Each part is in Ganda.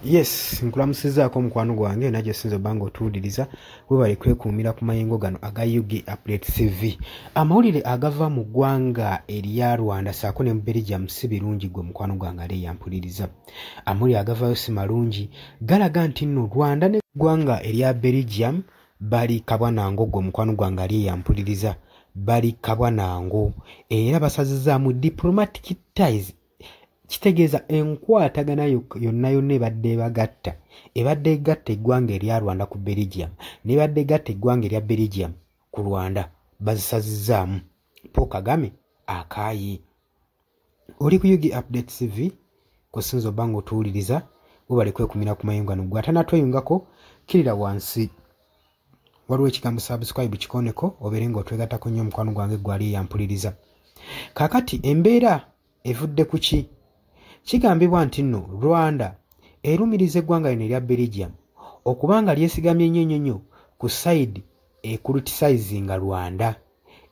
Yes, nkulamusizaako mukwano gwange najjo sinzo bango otuwuliriza webale kwekuumira ku mayengo gano aga UG Update TV. Amawulire agava mu ggwanga erya Rwanda saako ne mu Belgium si birungi gwe mukwano gwange ali yampuliriza. Amawulire agavayo si malungi galaga nti nno Rwanda ne ggwanga erya Belgium bali kabwanango gwe mukwano gwange ali yampuliriza. Bali kabwanango era basazizaamu diplomatic ties. Kitegeeza enkwatagana yonna yonna ebadde bagatta ebadde egatta eggwanga erya Rwanda ku Belgium nebadde egatta eggwanga erya Belgium ku Rwanda bazisazizaamu. Paul Kagame akaayi. Oli ku UG Update TV kusinza obanga otuwuliriza webale kwekumira ku mayengo gano gwe atanatweyungako kirira wansi waliwo ekigambo subscribe kikoneko obeere ng'otwegattako nnyo omukwano gwange gwali yampuliriza. Kaakati embeera evudde ku ki? Kigambibwa nti nno Rwanda erumiriza eggwanga lino erya Belgium okubanga lyesigamye nnyo ku side ekulitisizinga Rwanda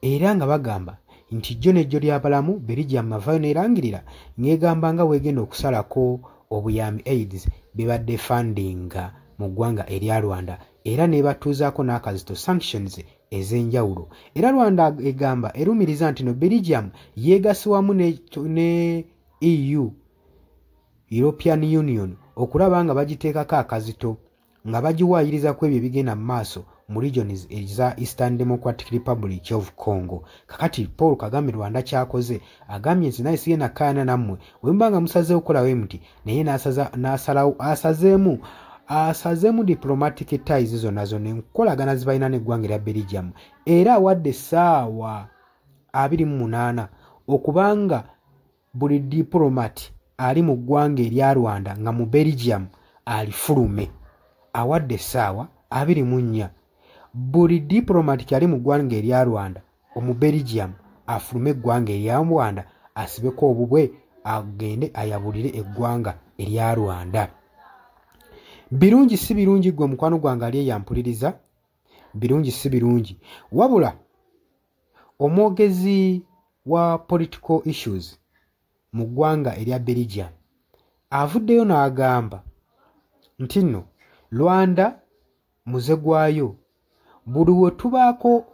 era nga bagamba nti jjo nejjo ly'abalamu Belgium avayo neerangirira ng'egamba nga weegenda okusalako obuyambi AIDS bebadde fundinga mu ggwanga erya Rwanda era n'ebatuuzaako n'akazito sanctions ez'enjawulo. Era Rwanda egamba erumiriza nti no Belgium yeegase wamu ne EU European Union okulaba nga bagiteekako akazito nga bagiwaayiriza ku ebyo ebigenda mu maaso mu regions eza Eastern Democratic Republic of Congo. Kakati Paul Kagame Rwanda kyakoze agambye nti naye sigenda kkaayana nammwe wemba nga musazeewo okolawo muti naye n'asalawo asazeemu diplomatic ties zonna zonna enkolagana zibalina n'eggwanga erya Belgium era awadde essaawa 28 okubanga buli diplomat ali mu ggwanga erya Rwanda nga mu Belgium alifulume. Awadde essaawa 24 buli diplomat ali mu ggwanga erya Rwanda omu Belgium afulume eggwanga erya Rwanda asibeko obubwe agende ayabulire eggwanga erya Rwanda. Birungi si birungi gwe mukwano gwange ali yampuliriza. Birungi si birungi wabula omwogezi wa political issues mu ggwanga erya Belgium avuddeyo n'agamba nti nno Rwanda muze gwayo buli we tubaako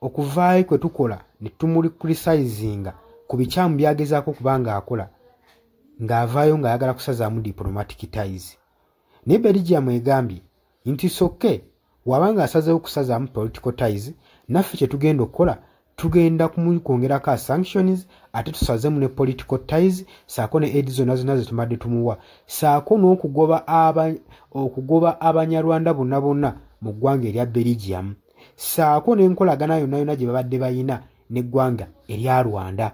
okuvaayo kwe tukola ne tumuli-criticizinga ku bikyamu byagezaako kubanga akola ng'avaayo ng'ayagala kusazaamu diplomatic ties. Ne Belgium egambye nti sokke wabanga asazeewo kusazaamu political ties naffe kye tugenda okukola tugenda kwongerako sanctions ate tusazeemu ne political ties saako ne aid zonna ze tumadde tumuwa saako n'okugoba abanyarwanda bonna mu ggwanga erya Belgium saako n'enkolagana yonna gye babadde bayina n'eggwanga erya Rwanda.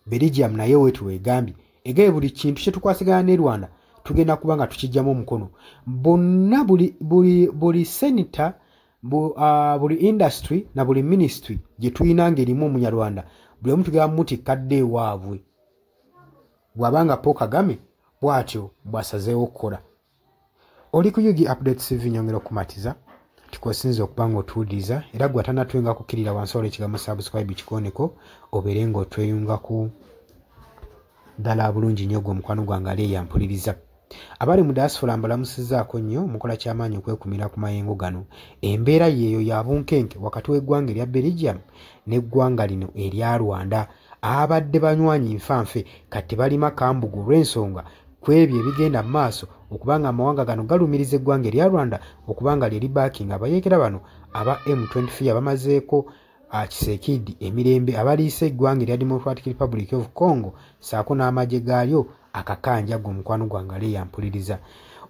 Belgium naye wetu wegambye egaye buli kintu kye tukwasigana ne Rwanda tugenda kuba nga tukijjamu omukono bonna buli senator buli industry na buli ministry gye tulina ng'erimu omunyarwanda buli omu tugenda mutikadde ewaabwe bw'abanga Paul Kagame bw'atyo bw'asazeewo okukola. Oli ku UG Update TV nyongera okumatiza tikosinza okuba ng'otuwuliriza era gwe atanatwenga kukkirira wansi waliwo ekigambo subscribe kikoneko obeere ng'otweyungaku ddala bulungi nnyo gwe mukwano gwange ali yampuliriza. Abali mu diaspora mbalamusizaako nnyo mukola ky'amaanyi okwekumira ku mayengo gano. Embeera yeeyo ya bunkenke wakati w'eggwanga erya Belgium n'eggwanga lino erya Rwanda abadde banywanyi nfanfe kati balima kambugu olw'ensonga ku ebyo ebigenda mu maaso okubanga amawanga gano galumiriza eggwanga erya Rwanda okubanga lye libaakinga abayeekera bano aba M23 abamazeeko Kisekedi emirembe abaliisa eggwanga erya Democratic Republic of Congo saako n'amagye gaalyo akakanja gwe mukwano gwange ali yampuliriza.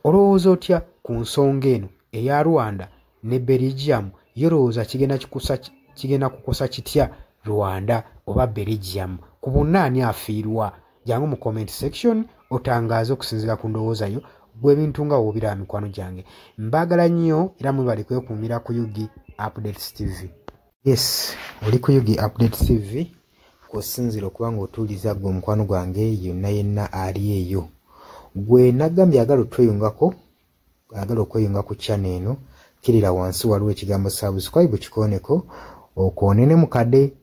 Olowooza otya ku nsonga eno eya Rwanda ne Belgium yolowooza kigenda kukosa kitya Rwanda oba Belgium ku bunnaani afiirwa? Jangu mu comment section otangaaze okusinziira ku ndowoozayo gwe bintu nga woobiraba mikwano gyange. Mbaagala nnyo era mwebale kwekuumira ku UG Updates TV. Yes, oli ku UG Update TV kusinzira okuba ng'otuwuliriza gwe omukwano gwange yenna ali eyo. Gwe nagambye agala otweyungako agala okweyunga ku channel eno kirira wansi waliwo ekigambo subscribe kikoneko okoonene mukadde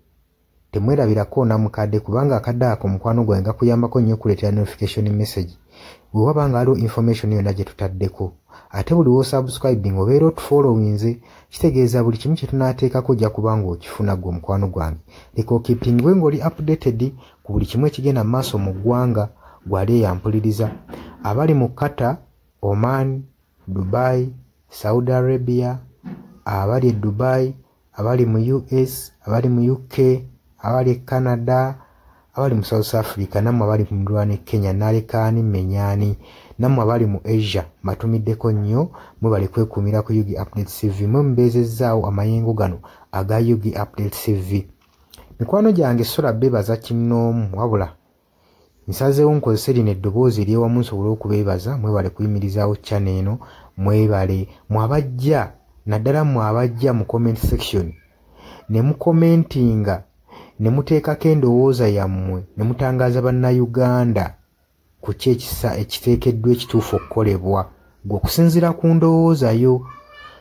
temwerabirako na mukadde kubanga akadde ako mukwano gwange gakuyambako nnyo okuleetera notification message bwe wabanga waliwo information yonna gye tutaddeko ate buli wo subscribing obeera otufollowinze kitegeeza buli kimu kye tunaateekako ojja kuba ng'okifuna gwe omukwano gwange leka okipingwe ng'oli updated ku buli kimu ekigenda mu maaso mu ggwanga gwali eyampuliriza abali mu Qatar, Oman, Dubai, Saudi Arabia, abali e Dubai, abali mu US, abali mu UK, abali e Canada, abali mu South Africa, nammwe abali mu Ndwana Kenya, nalekaani menyani, nammwe abali mu Asia, matumiddeko nnyo mwe bali kwekuumira ku Yugi Update TV mwe mbeezezzaawo amayengo gano aga Yugi Update TV. Mikwano gyange sola beebaza kinnoomu wabula nsazeewo nkozese lino eddoboozi ery'ewamu nsobole okubeebaza mwebale kuyimirizaawo channel eno mwebale mwabajja naddala mwabajja mu comment section ne mukomentinga ne muteekako endowooza yammwe ne mutangaaza bannayuganda ku ki ekiteekeddwa ekituufu okukolebwa gwe okusinziira ku ndowooza yo.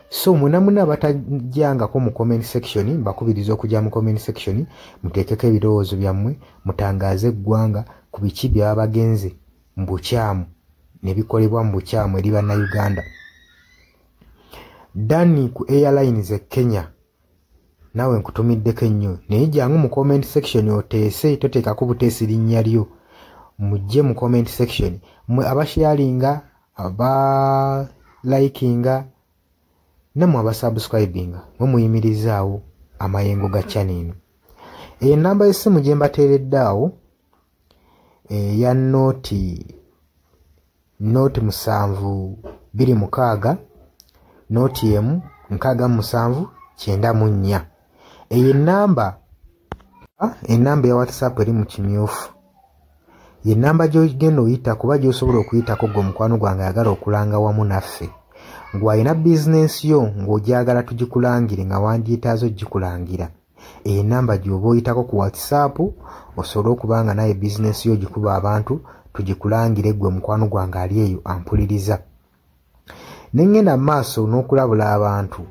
So muna abatajjangako mu comment section mbakubiriza okujja mu comment section muteekeko ebirowoozo byammwe mutangaaze eggwanga ku biki byaba bagenze mu bukyamu ne bikolebwa mu bukyamu eri bannayuganda. Dani ku Airlines e Kenya nawe nkutumiddeko ennyo naye jangu mu comment section oteese toteekako buteesi linnya lyo mujje mu comment section mwe abasharinga aba likinga namwe abasubscribinga mwe muyimirizaawo amayengo ga channel. Enamba y'essimu gye mbateeredde awo ya nooti 726 nooti emu 679. Eyo enamba ya WhatsApp eri mu kimyufu. Ye namba gy'ogenda oyita kuba gy'osobola okuyitako gwe omukwano gwange ayagala okulanga wamu naffe. Ng'alina bizinensi yo ng'ogyagala tugikulangire nga wandyetaazo gikulangira. Eyo namba gy'oba oyitako ku WhatsApp osobole okuba nga naye bizinensi yo gikuba abantu tugikulangire gwe omukwano gwange ali eyo ampuliriza. Nengenda maaso n'okulabula abantu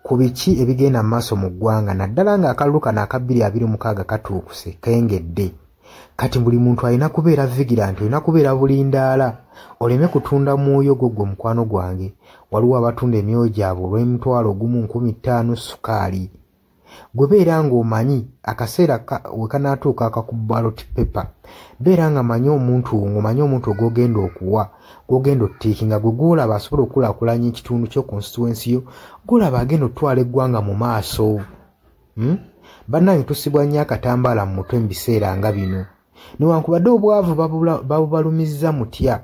ku biki ebigenda maaso mu ggwanga naddala ng'akalulu kano aka 2026 katuukuse kengedde. Kati buli muntu alina kubeera vigilant, olina kubeera bulindaala oleme kutunda mwoyo gwo gwe omukwano gwange. Waliwo abatunda emyoyo gyabwe olw'M1,500 sukaali. Gwe beera ng'omanyi akaseera we kanaatuuka akakuba ballot paper beera nga manyi omuntu ng'omanyi omuntu ogwogenda okuwa gwogenda ottiikinga gwe gwolaba asobola okukulaakulanya ekitundu kyo constituency yo gwolaba agenda otwala eggwanga mu maaso. Bannange tusibwa nnyo akatambaala mu mutwe mu biseera nga bino newankubadde obwavu babubalumizza mutya.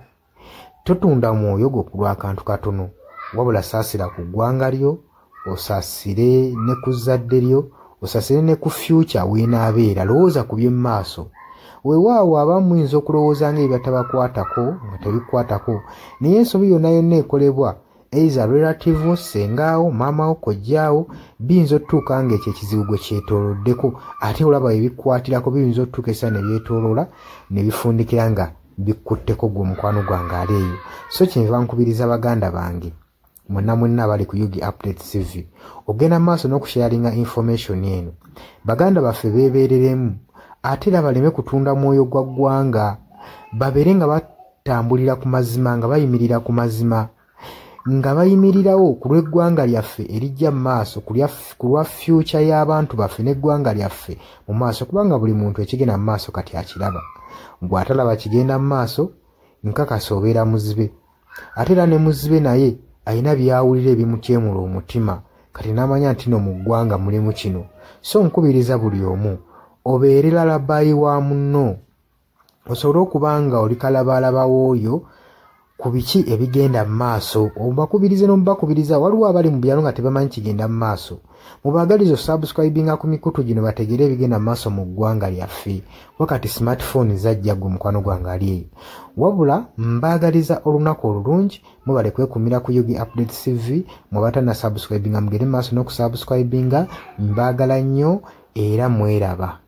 Totunda mwoyo gwo ku lw'akantu katono wabula saasira ku ggwanga lyo osaasire ne ku zadde lyo osaasire ne ku future weenaabeera. Lowooza ku by'emu maaso. Weewaawo abamu muyinza okulowooza ng'ebibatabakwatako nga tebikwatako naye ensobi yonna yonna ekolebwa eiza relative sengaawo maamawo kojjaawo biyinza otutuuka ng'ekyo ekizibu gwe kyetooloddeko ate olaba ebikwatirako biyinza otutuuka esa ne byetooloola ne bifundikira nga bikkutteko gwe omukwano gwange ali eyo. So kyenva nkubiriza baganda bange mwenna abali ku Yugi Update TV ogenda maaso n'okusharinga information eno. Baganda baffe beebeereremu ate era baleme kutunda mwoyo gwa ggwanga babeere nga batambulira ku mazima nga bayimirira ku mazima nga bayimirirawo ku lw'eggwanga lyaffe erijja mu maaso ku lwa future y'abantu baffe n'eggwanga lyaffe mu maaso kubanga buli muntu ekigenda mu maaso kati akiraba. Bw'atalaba kigenda mu maaso nkakasa obeera muzibe ate era ne muzibe naye alina byawulira ebimutyemula omutima kati n'amanya nti no mu ggwanga mulimu kino. So nkubiriza buli omu obeere lalabayi wa munno osobole okuba nga oli kalabalaba w'oyo ku biki ebigenda mu maaso. Obakubirize n'omubakubiriza waliwo abali mu byalo nga tebamanyi kigenda mu maaso. Mubaagaliza subscribinga ku mikutu gino bategere ebigenda mu maaso mu ggwanga lyaffe wakati smartphone zajja gwe mukwano gwange ali eyo. Wabula mbaagaliza olunaku olulungi mubale kwekuumira ku Yugi Update TV mwebatana subscribinga mugere maaso n'okusubscribinga. Mbaagala nnyo era mweraba.